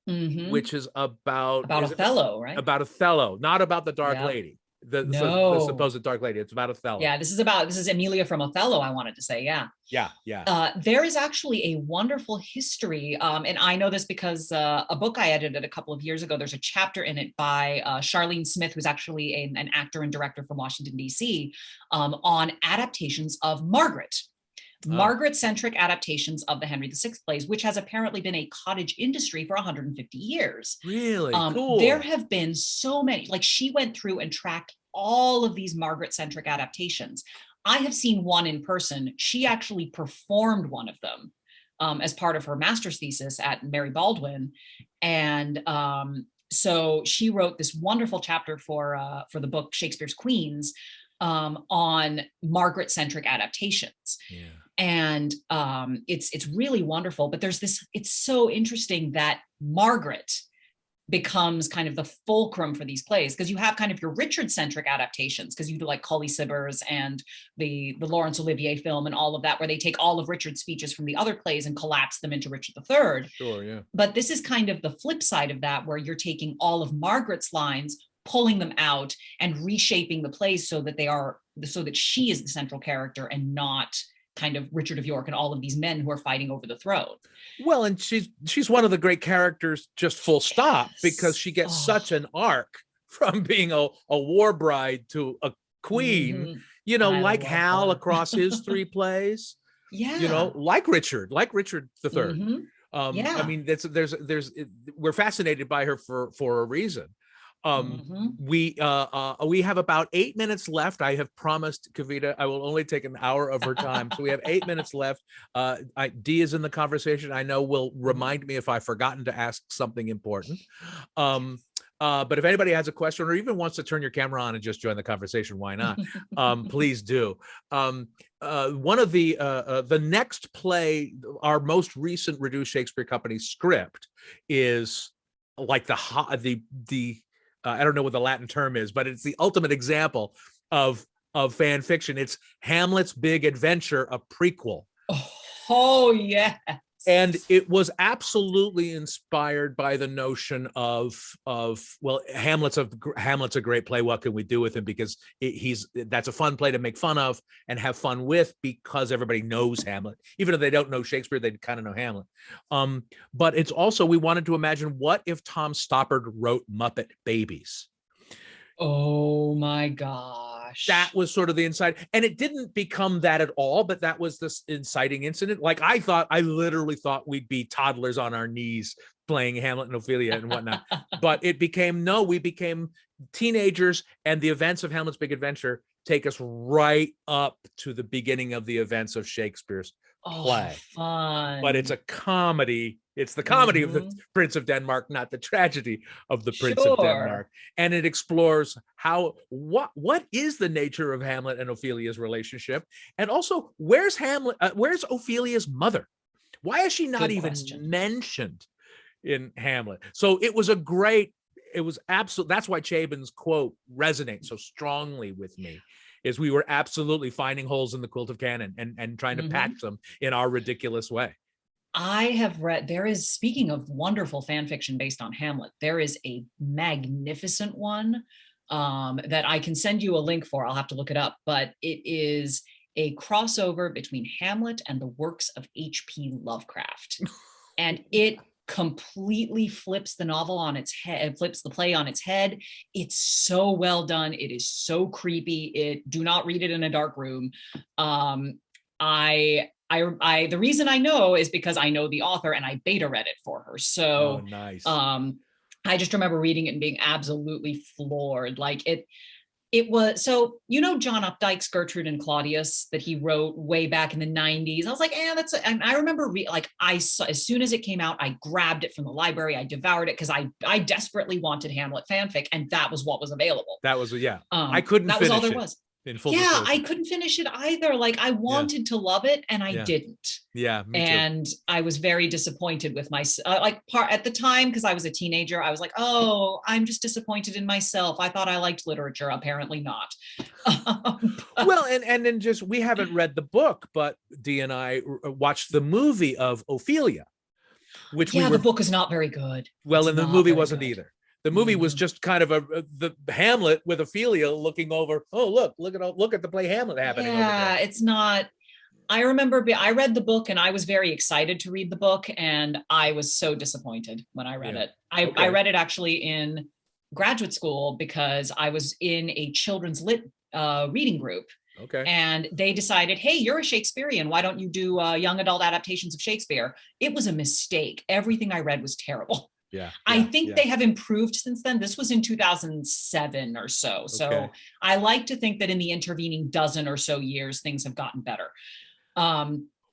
which is about Othello, right? About Othello, not about the Dark Lady. The supposed Dark Lady. It's about Othello. Yeah, this is Amelia from Othello, I wanted to say. Yeah. There is actually a wonderful history, and I know this because a book I edited a couple of years ago, there's a chapter in it by Charlene Smith, who's actually an actor and director from Washington, D.C., on adaptations of Margaret. Margaret-centric adaptations of the Henry VI plays, which has apparently been a cottage industry for 150 years. Really? Cool. There have been so many, like, she went through and tracked all of these Margaret-centric adaptations. I have seen one in person. She actually performed one of them as part of her master's thesis at Mary Baldwin. And so she wrote this wonderful chapter for the book Shakespeare's Queens on Margaret-centric adaptations. Yeah. And it's really wonderful, but it's so interesting that Margaret becomes kind of the fulcrum for these plays, because you have kind of your Richard-centric adaptations, because you do like Cully Sibbers and the Laurence Olivier film and all of that, where they take all of Richard's speeches from the other plays and collapse them into Richard III. Sure, yeah. But this is kind of the flip side of that, where you're taking all of Margaret's lines, pulling them out and reshaping the plays so that she is the central character and not kind of Richard of York and all of these men who are fighting over the throne. Well, and she's one of the great characters, just full stop, because she gets such an arc from being a war bride to a queen, like Hal across his 3 plays. Yeah. like Richard III. Mhm. I Yeah. mean, we're fascinated by her for a reason. Mhm. We have about 8 minutes left. I have promised Kavita I will only take an hour of her time, so we have 8 minutes left. Dee is in the conversation. I know will remind me if I've forgotten to ask something important. But if anybody has a question or even wants to turn your camera on and just join the conversation, why not? Please do. One of the next play, our most recent Reduced Shakespeare Company script, is like the I don't know what the Latin term is, but it's the ultimate example of fan fiction. It's Hamlet's Big Adventure, a prequel. Oh, yeah. And it was absolutely inspired by the notion of well, Hamlet's a great play. What can we do with him? Because that's a fun play to make fun of and have fun with, because everybody knows Hamlet. Even if they don't know Shakespeare, they kind of know Hamlet. But it's also, we wanted to imagine, what if Tom Stoppard wrote Muppet Babies? Oh my gosh. That was sort of the inside, and it didn't become that at all, but that was this inciting incident. Like, I literally thought we'd be toddlers on our knees playing Hamlet and Ophelia and whatnot. But we became teenagers, and the events of Hamlet's Big Adventure take us right up to the beginning of the events of Shakespeare's play. Fun. But it's a comedy. It's the comedy of the Prince of Denmark, not the tragedy of the Prince of Denmark. And it explores what is the nature of Hamlet and Ophelia's relationship, and also where's Ophelia's mother? Why is she not even mentioned in Hamlet? So it was absolute. That's why Chabon's quote resonates so strongly with me. Is we were absolutely finding holes in the quilt of canon and trying to patch them in our ridiculous way. I have read, speaking of wonderful fan fiction based on Hamlet, there is a magnificent one that I can send you a link for. I'll have to look it up, but it is a crossover between Hamlet and the works of H.P. Lovecraft. And it completely flips the novel on its head, flips the play on its head. It's so well done. It is so creepy. Do not read it in a dark room. The reason I know is because I know the author and I beta read it for her. So nice. I just remember reading it and being absolutely floored. Like it was, so, John Updike's Gertrude and Claudius that he wrote way back in the 90s. I was like, and I remember as soon as it came out, I grabbed it from the library. I devoured it because I desperately wanted Hamlet fanfic, and that was what was available. That was, I couldn't finish it. That was all there was. I couldn't finish it either. Like, I wanted to love it and I didn't. Yeah, me too. And I was very disappointed with at the time, because I was a teenager, I was like, oh, I'm just disappointed in myself. I thought I liked literature. Apparently not. Well, and then just, we haven't read the book, but Dee and I watched the movie of Ophelia, which the book is not very good. Well, and the movie wasn't either. The movie was just kind of the Hamlet with Ophelia looking over. Oh, look at the play Hamlet happening. Yeah, it's not. I remember I read the book and I was very excited to read the book, and I was so disappointed when I read it. I read it actually in graduate school because I was in a children's lit reading group. Okay. And they decided, hey, you're a Shakespearean. Why don't you do young adult adaptations of Shakespeare? It was a mistake. Everything I read was terrible. Yeah, I think they have improved since then. This was in 2007 or so. So I like to think that in the intervening dozen or so years, things have gotten better.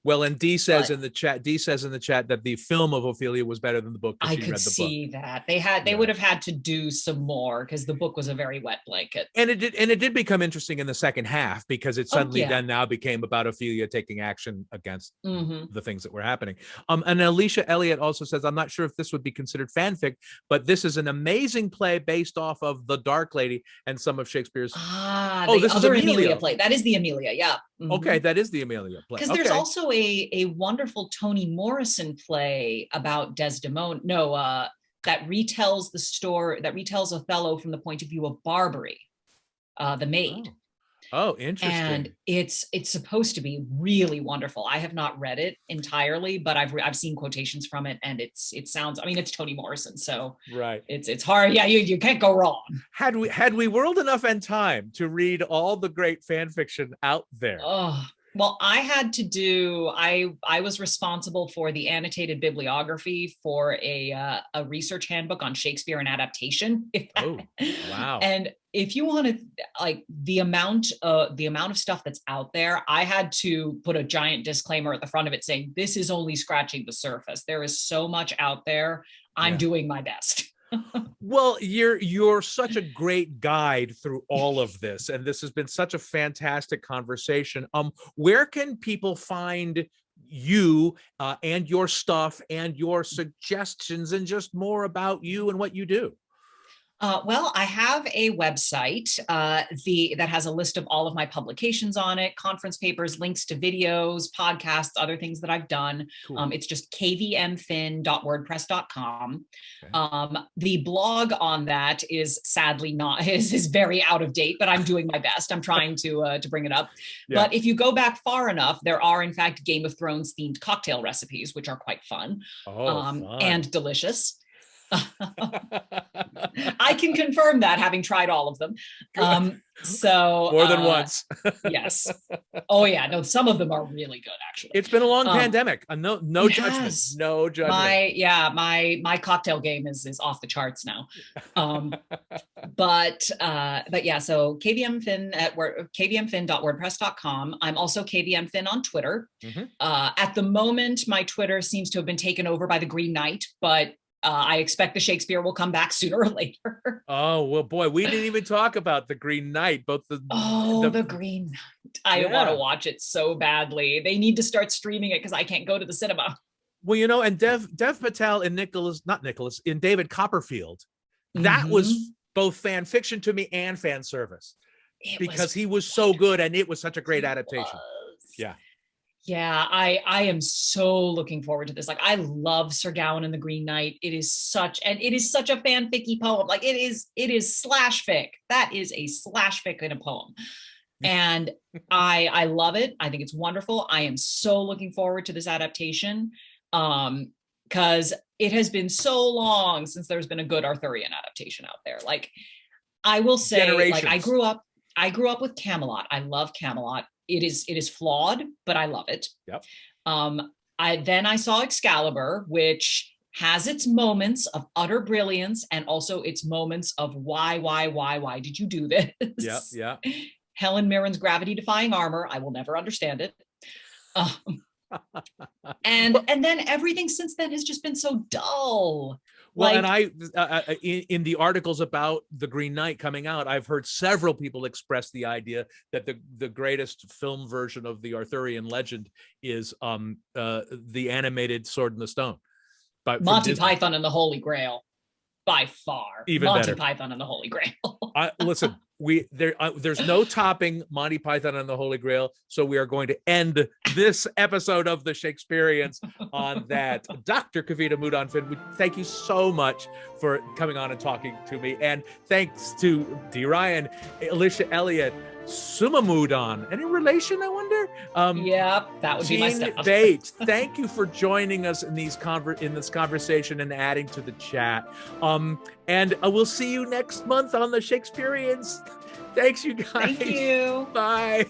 Well, and Dee says in the chat that the film of Ophelia was better than the book. I could see that they would have had to do some more because the book was a very wet blanket. And it did become interesting in the second half because it suddenly then now became about Ophelia taking action against the things that were happening. And Alicia Elliott also says, I'm not sure if this would be considered fanfic, but this is an amazing play based off of The Dark Lady and some of Shakespeare's. This is Amelia play. That is the Amelia. Yeah. Okay, that is the Amelia play. Because there's also a wonderful Toni Morrison play about Desdemona. That retells the story, that retells Othello from the point of view of Barbary, the maid. Oh, interesting. And it's supposed to be really wonderful. I have not read it entirely, but I've seen quotations from it, and it sounds. I mean, it's Toni Morrison, so it's hard. Yeah, you can't go wrong. Had we world enough and time to read all the great fan fiction out there, Well, I was responsible for the annotated bibliography for a research handbook on Shakespeare and adaptation. Oh, wow. And if you want to, like, the amount of stuff that's out there, I had to put a giant disclaimer at the front of it saying, this is only scratching the surface. There is so much out there. I'm doing my best. Well, you're such a great guide through all of this, and this has been such a fantastic conversation. Where can people find you and your stuff and your suggestions and just more about you and what you do? Well, I have a website that has a list of all of my publications on it, conference papers, links to videos, podcasts, other things that I've done. Cool. It's just kvmfinn.wordpress.com. Okay. The blog on that is sadly is very out of date, but I'm doing my best. I'm trying to bring it up. Yeah. But if you go back far enough, there are in fact Game of Thrones themed cocktail recipes, which are quite fun, fun. and delicious. I can confirm that, having tried all of them. So more than once. Yes. Oh yeah. No, some of them are really good, actually. It's been a long pandemic. No judgment. No judgment. My cocktail game is off the charts now. But yeah, so kvmfinn.wordpress.com. I'm also kvmfinn on Twitter. Mm-hmm. At the moment, my Twitter seems to have been taken over by the Green Knight, but I expect the Shakespeare will come back sooner or later. Oh, well, boy, we didn't even talk about the Green Knight, both the Green Knight. I want to watch it so badly. They need to start streaming it because I can't go to the cinema. Well, and Dev Patel and David Copperfield, that was both fan fiction to me and fan service because he was so good and it was such a great adaptation. Yeah. Yeah, I am so looking forward to this. Like, I love Sir Gawain and the Green Knight. It is such a fanficky poem. Like, it is slash fic. That is a slash fic in a poem. And I love it. I think it's wonderful. I am so looking forward to this adaptation. Because it has been so long since there's been a good Arthurian adaptation out there. Like, I will say, like, I grew up with Camelot. I love Camelot. It is flawed, but I love it. Yep. I saw Excalibur, which has its moments of utter brilliance and also its moments of why did you do this? Yeah. Helen Mirren's gravity-defying armor. I will never understand it. And then everything since then has just been so dull. Well, and in the articles about the Green Knight coming out, I've heard several people express the idea that the greatest film version of the Arthurian legend is the animated Sword in the Stone. Monty Python and the Holy Grail, by far. Even Monty better. Python and the Holy Grail. Listen, there's no topping Monty Python and the Holy Grail, so we are going to end this episode of the Shakespeareans on that. Dr. Kavita Mudan Finn, thank you so much for coming on and talking to me, and thanks to D. Ryan, Alicia Elliott, Suma Mudan, any relation, I wonder? Yeah, that would be my stuff. Bates, thank you for joining us in this conversation and adding to the chat. And we'll see you next month on the Shakespeareans. Thanks, you guys. Thank you. Bye.